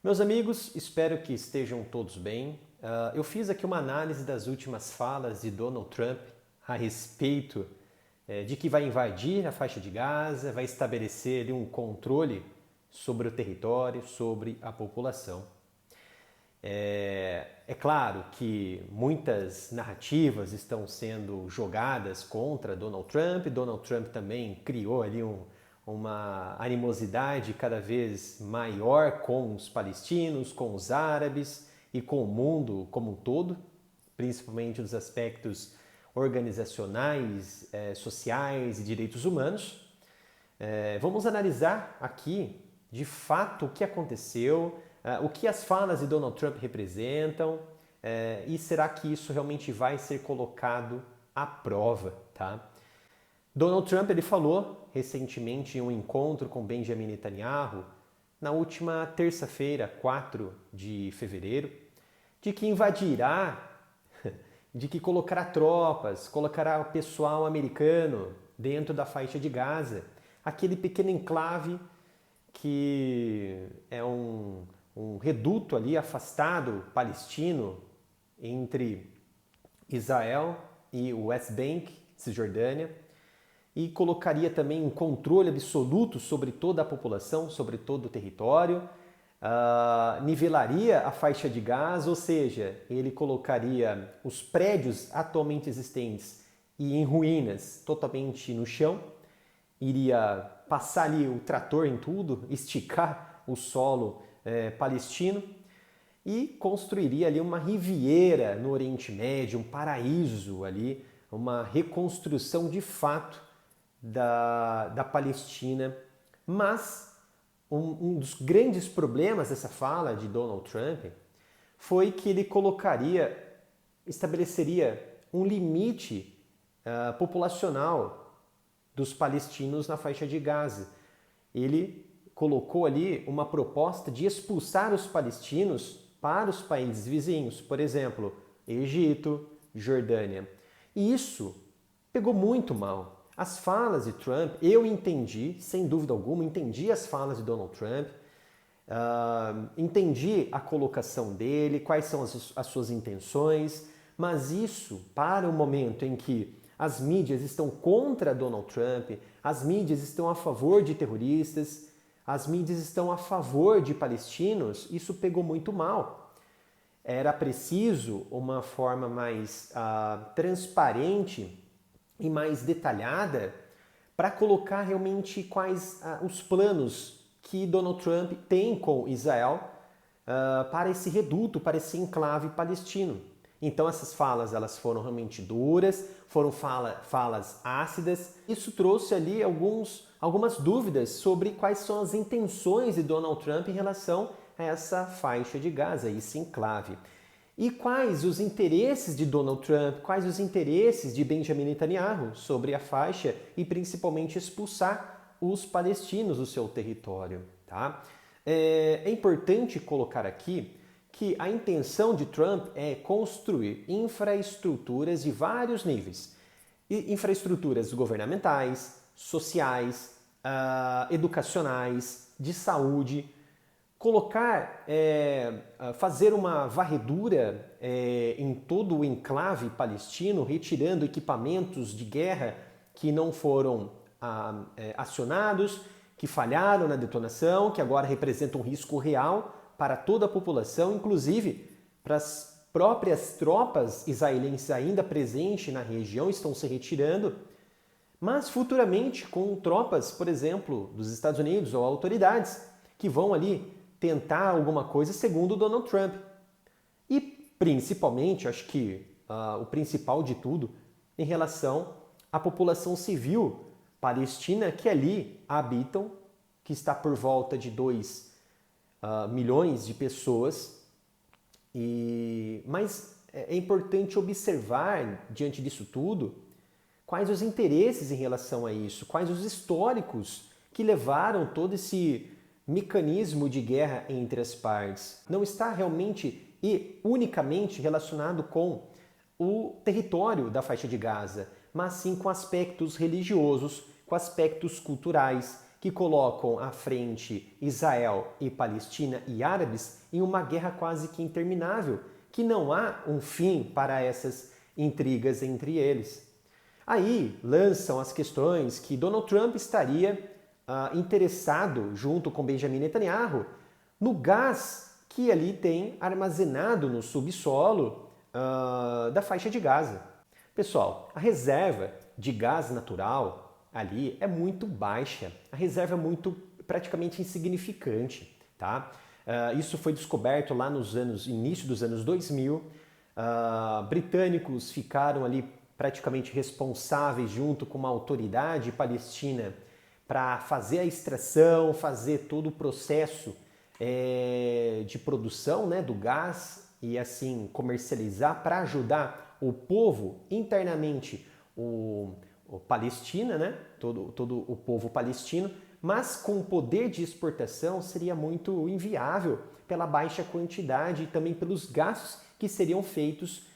Meus amigos, espero que estejam todos bem. Eu fiz aqui uma análise das últimas falas de Donald Trump a respeito de que vai invadir a faixa de Gaza, vai estabelecer ali um controle sobre o território, sobre a população. É claro que muitas narrativas estão sendo jogadas contra Donald Trump. Donald Trump também criou ali uma animosidade cada vez maior com os palestinos, com os árabes e com o mundo como um todo, principalmente nos aspectos organizacionais, sociais e direitos humanos. Vamos analisar aqui, de fato, o que aconteceu, o que as falas de Donald Trump representam e será que isso realmente vai ser colocado à prova, tá? Donald Trump ele falou recentemente em um encontro com Benjamin Netanyahu, na última terça-feira, 4 de fevereiro, de que invadirá, de que colocará tropas, colocará o pessoal americano dentro da faixa de Gaza, aquele pequeno enclave que é um reduto ali afastado palestino entre Israel e o West Bank, Cisjordânia, e colocaria também um controle absoluto sobre toda a população, sobre todo o território, nivelaria a faixa de Gaza, ou seja, ele colocaria os prédios atualmente existentes e em ruínas totalmente no chão, iria passar ali o trator em tudo, esticar o solo palestino e construiria ali uma riviera no Oriente Médio, um paraíso ali, uma reconstrução de fato da Palestina. Mas um dos grandes problemas dessa fala de Donald Trump foi que ele estabeleceria um limite populacional dos palestinos na faixa de Gaza. Ele colocou ali uma proposta de expulsar os palestinos para os países vizinhos, por exemplo, Egito, Jordânia. E isso pegou muito mal. As falas de Trump, eu entendi, sem dúvida alguma, entendi as falas de Donald Trump, entendi a colocação dele, quais são as suas intenções, mas isso, para o momento em que as mídias estão contra Donald Trump, as mídias estão a favor de terroristas, as mídias estão a favor de palestinos, isso pegou muito mal. Era preciso uma forma mais transparente e mais detalhada para colocar realmente quais os planos que Donald Trump tem com Israel para esse reduto, para esse enclave palestino. Então essas falas elas foram realmente duras, foram falas ácidas. Isso trouxe ali algumas dúvidas sobre quais são as intenções de Donald Trump em relação a essa faixa de Gaza, esse enclave. E quais os interesses de Donald Trump, quais os interesses de Benjamin Netanyahu sobre a faixa e principalmente expulsar os palestinos do seu território. Tá? É importante colocar aqui que a intenção de Trump é construir infraestruturas de vários níveis. Infraestruturas governamentais, sociais, educacionais, de saúde, fazer uma varredura em todo o enclave palestino, retirando equipamentos de guerra que não foram acionados, que falharam na detonação, que agora representam um risco real para toda a população, inclusive para as próprias tropas israelenses ainda presentes na região estão se retirando, mas futuramente com tropas, por exemplo, dos Estados Unidos ou autoridades que vão ali tentar alguma coisa segundo Donald Trump. E principalmente, acho que o principal de tudo, em relação à população civil palestina que ali habitam, que está por volta de 2 milhões de pessoas. Mas é importante observar, diante disso tudo, quais os interesses em relação a isso, quais os históricos que levaram todo esse mecanismo de guerra entre as partes. Não está realmente e unicamente relacionado com o território da faixa de Gaza, mas sim com aspectos religiosos, com aspectos culturais, que colocam à frente Israel e Palestina e árabes em uma guerra quase que interminável, que não há um fim para essas intrigas entre eles. Aí lançam as questões que Donald Trump estaria interessado, junto com Benjamin Netanyahu, no gás que ali tem armazenado no subsolo da faixa de Gaza. Pessoal, a reserva de gás natural ali é muito baixa, a reserva é praticamente insignificante, tá? Isso foi descoberto lá início dos anos 2000. Britânicos ficaram ali praticamente responsáveis junto com uma autoridade palestina para fazer a extração, fazer todo o processo de produção, né, do gás e assim comercializar para ajudar o povo internamente, o Palestina, né, todo o povo palestino, mas com o poder de exportação seria muito inviável pela baixa quantidade e também pelos gastos que seriam feitos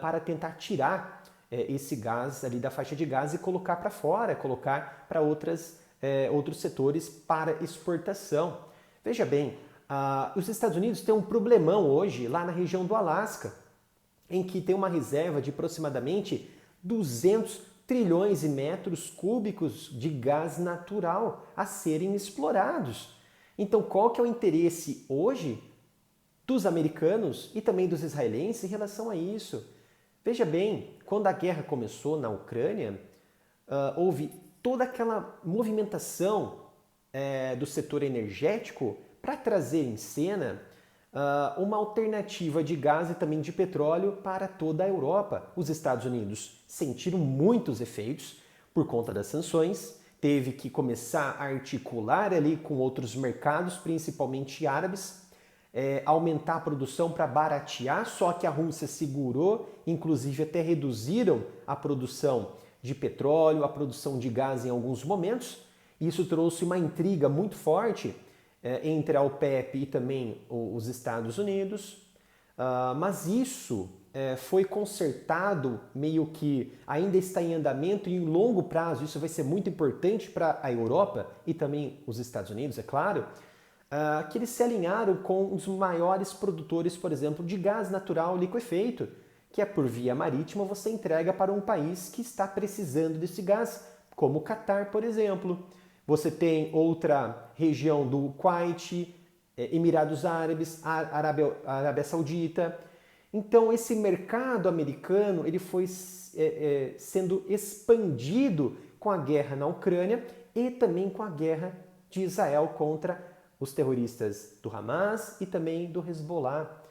para tentar tirar esse gás ali da faixa de gás e colocar para fora, colocar para outros setores para exportação. Veja bem, os Estados Unidos têm um problemão hoje lá na região do Alasca, em que tem uma reserva de aproximadamente 200 trilhões de metros cúbicos de gás natural a serem explorados. Então, qual que é o interesse hoje dos americanos e também dos israelenses em relação a isso? Veja bem, quando a guerra começou na Ucrânia, houve toda aquela movimentação do setor energético para trazer em cena uma alternativa de gás e também de petróleo para toda a Europa. Os Estados Unidos sentiram muitos efeitos por conta das sanções, teve que começar a articular ali com outros mercados, principalmente árabes, aumentar a produção para baratear, só que a Rússia segurou, inclusive até reduziram a produção de petróleo, a produção de gás em alguns momentos. Isso trouxe uma intriga muito forte entre a OPEP e também os Estados Unidos, mas isso foi consertado, meio que ainda está em andamento e em longo prazo. Isso vai ser muito importante para a Europa e também os Estados Unidos, é claro, que eles se alinharam com os maiores produtores, por exemplo, de gás natural liquefeito, que é por via marítima, você entrega para um país que está precisando desse gás, como o Catar, por exemplo. Você tem outra região do Kuwait, Emirados Árabes, Arábia Saudita. Então, esse mercado americano ele foi sendo expandido com a guerra na Ucrânia e também com a guerra de Israel contra os terroristas do Hamas e também do Hezbollah.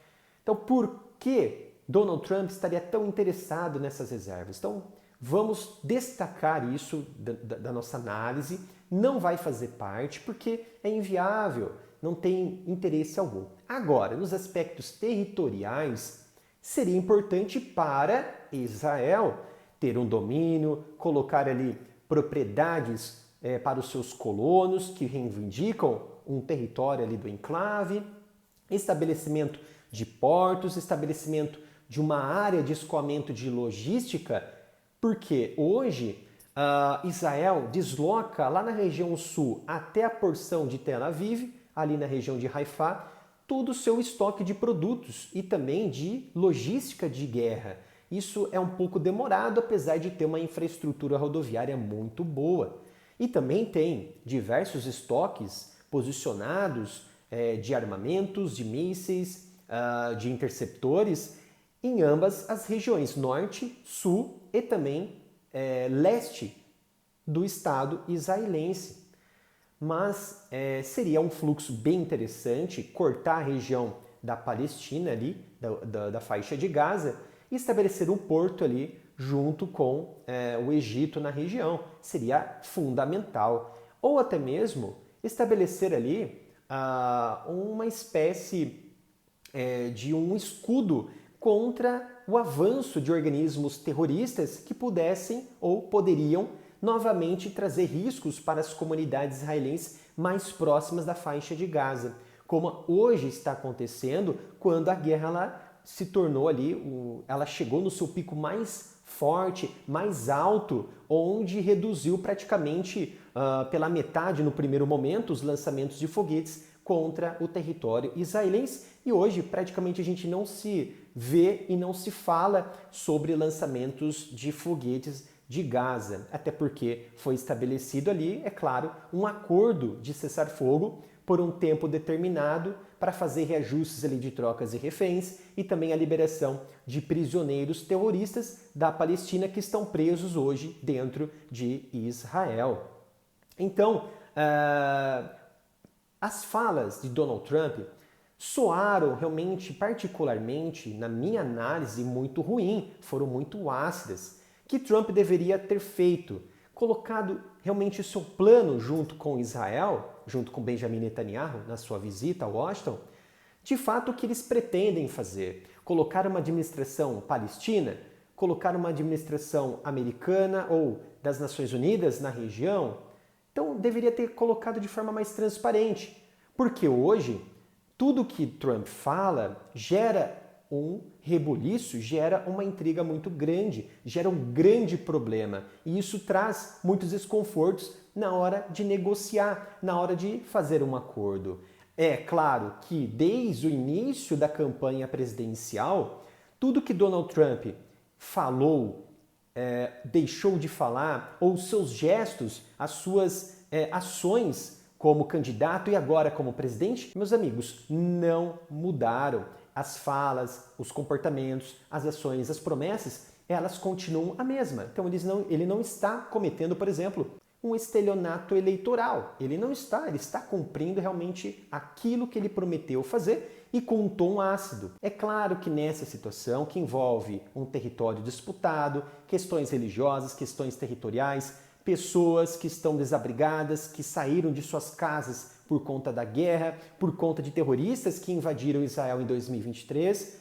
Então, por que Donald Trump estaria tão interessado nessas reservas? Então, vamos destacar isso da nossa análise. Não vai fazer parte porque é inviável, não tem interesse algum. Agora, nos aspectos territoriais, seria importante para Israel ter um domínio, colocar ali propriedades para os seus colonos que reivindicam um território ali do enclave, estabelecimento de portos, estabelecimento de uma área de escoamento de logística, porque hoje Israel desloca lá na região sul até a porção de Tel Aviv, ali na região de Haifa, todo o seu estoque de produtos e também de logística de guerra. Isso é um pouco demorado, apesar de ter uma infraestrutura rodoviária muito boa. E também tem diversos estoques posicionados de armamentos, de mísseis, de interceptores em ambas as regiões, norte, sul e também leste do Estado israelense. Mas seria um fluxo bem interessante cortar a região da Palestina ali, da faixa de Gaza, e estabelecer um porto ali junto com o Egito na região. Seria fundamental. Ou até mesmo estabelecer ali uma espécie de um escudo contra o avanço de organismos terroristas que pudessem ou poderiam novamente trazer riscos para as comunidades israelenses mais próximas da faixa de Gaza, como hoje está acontecendo quando a guerra ela se tornou ali, ela chegou no seu pico mais forte, mais alto, onde reduziu praticamente pela metade no primeiro momento os lançamentos de foguetes contra o território israelense e hoje praticamente a gente não se vê e não se fala sobre lançamentos de foguetes de Gaza, até porque foi estabelecido ali, é claro, um acordo de cessar-fogo por um tempo determinado para fazer reajustes ali de trocas de reféns e também a liberação de prisioneiros terroristas da Palestina que estão presos hoje dentro de Israel. Então, as falas de Donald Trump soaram realmente, particularmente, na minha análise, muito ruim, foram muito ácidas. Que Trump deveria ter feito? Colocado realmente o seu plano junto com Israel, junto com Benjamin Netanyahu, na sua visita a Washington, de fato o que eles pretendem fazer? Colocar uma administração palestina? Colocar uma administração americana ou das Nações Unidas na região? Então deveria ter colocado de forma mais transparente, porque hoje tudo que Trump fala gera um rebuliço, gera uma intriga muito grande, gera um grande problema e isso traz muitos desconfortos na hora de negociar, na hora de fazer um acordo. É claro que desde o início da campanha presidencial, tudo que Donald Trump falou, deixou de falar, ou seus gestos, as suas ações como candidato e agora como presidente, meus amigos, não mudaram. As falas, os comportamentos, as ações, as promessas, elas continuam a mesma. Então ele não está cometendo, por exemplo, um estelionato eleitoral. Ele está cumprindo realmente aquilo que ele prometeu fazer e com um tom ácido. É claro que nessa situação que envolve um território disputado, questões religiosas, questões territoriais, pessoas que estão desabrigadas, que saíram de suas casas por conta da guerra, por conta de terroristas que invadiram Israel em 2023,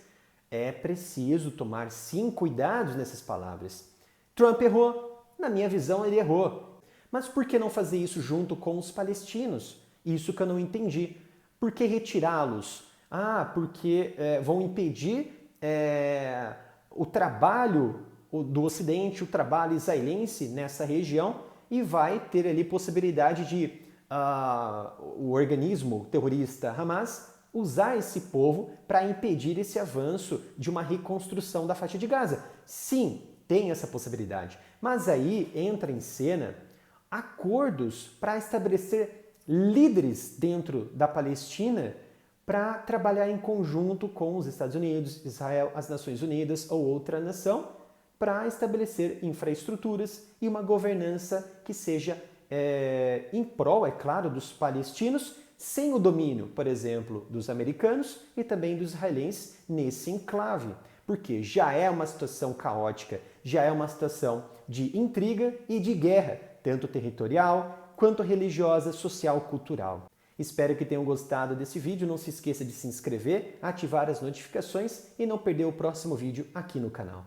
é preciso tomar sim cuidados nessas palavras. Trump errou, na minha visão ele errou. Mas por que não fazer isso junto com os palestinos? Isso que eu não entendi. Por que retirá-los? Porque vão impedir o trabalho do Ocidente, o trabalho israelense nessa região e vai ter ali possibilidade de o organismo terrorista Hamas usar esse povo para impedir esse avanço de uma reconstrução da faixa de Gaza. Sim, tem essa possibilidade. Mas aí entra em cena acordos para estabelecer líderes dentro da Palestina para trabalhar em conjunto com os Estados Unidos, Israel, as Nações Unidas ou outra nação para estabelecer infraestruturas e uma governança que seja em prol, é claro, dos palestinos, sem o domínio, por exemplo, dos americanos e também dos israelenses nesse enclave. Porque já é uma situação caótica, já é uma situação de intriga e de guerra, tanto territorial quanto religiosa, social, cultural. Espero que tenham gostado desse vídeo. Não se esqueça de se inscrever, ativar as notificações e não perder o próximo vídeo aqui no canal.